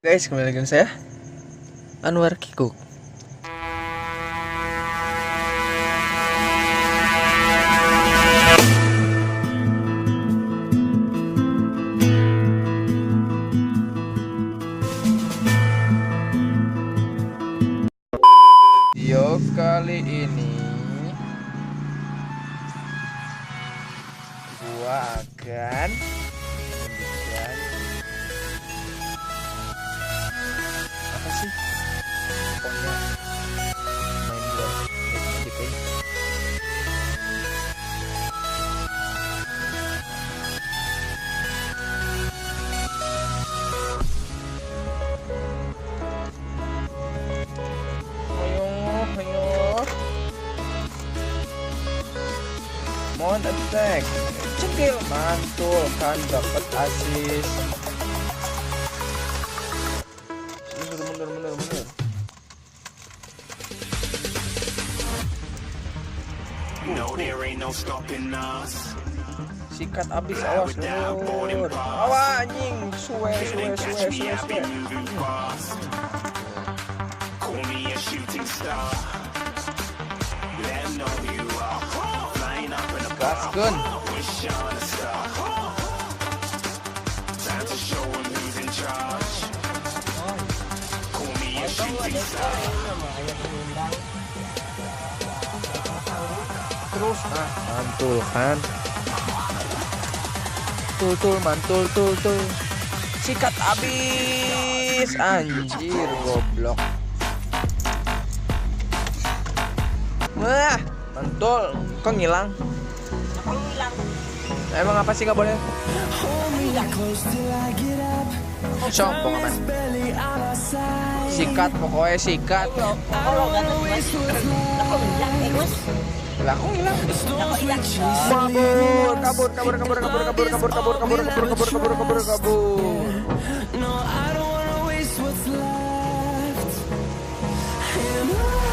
Guys, kembali lagi dengan saya Anwar Kikuk. Video kali ini gua akan membuat apa sih, pokoknya main bola gitu ya. Ayo mohon attack, cekil, mantul kan, dapat assist. Mundur. No, there ain't no stopping us. Sikat abis, awas mundur. Awas anjing, suwe. Moving fast. Call me a shooting star. Let 'em know who you are. Flying up in a Gaskeun. wish on a star. Time to show 'em who's in charge. Call me a shooting star. Terus mantul kan, mantul sikat abis, anjir goblok. Wah mantul, kok ngilang? Emang apa sih, gak boleh? Sombong aman. Sikat, pokoknya sikat. Lah kok ngilang? Kabur.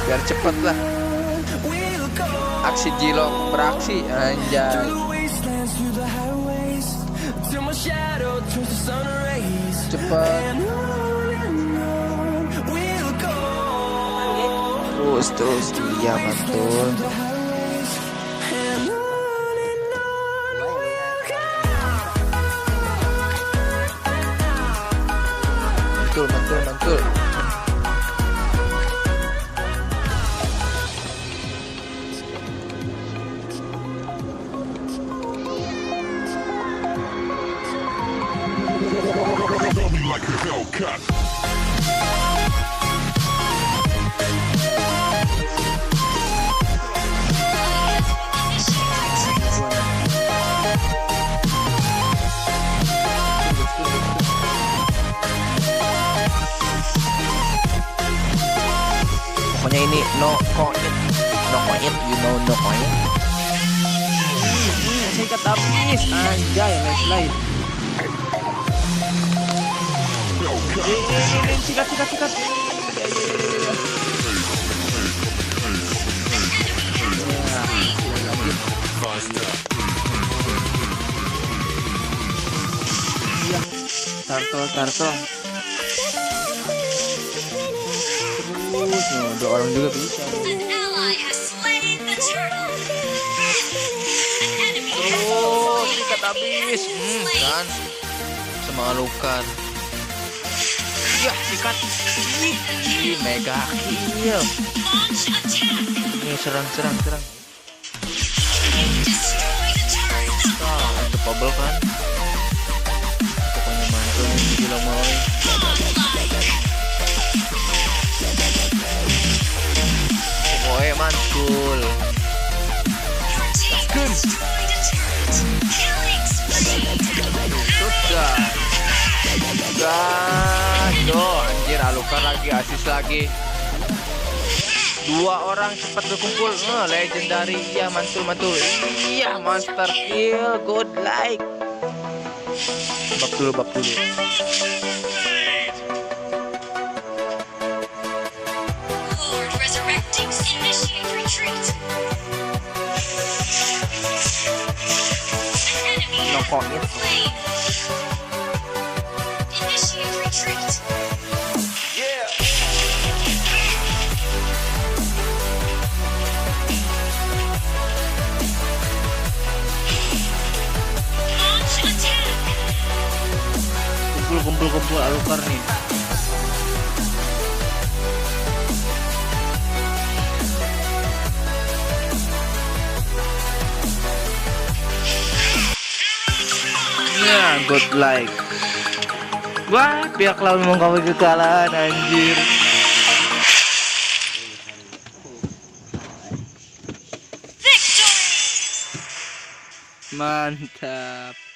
Biar cepet lah. Aksi Jilong beraksi, anjay. Cepet. Terus iya mantul. Mantul. Pokoknya ini no coin, you know, no coin. Sikat habis, anjay, light. Sikat. Iya, turtle. Terus, dua orang juga bisa. Oh, sikat habis, kan semalukan. Ya, sikat. Ini mega kill. Ini serang. Ada bubble kan? Pokoknya mantul, gila mau. Pokoknya mantul. Tuh, anjir, alukan lagi, asis lagi. Dua orang cepat berkumpul. Legendary, iya mantul. Iya, monster kill, good like. Bab dulu. No coin. Initiate retreat. Yeah. Launch attack. Kumpul alukar nih. Nah, godlike. Wah, pihak lawan mengakui kekalahan, anjir. Victory. Mantap.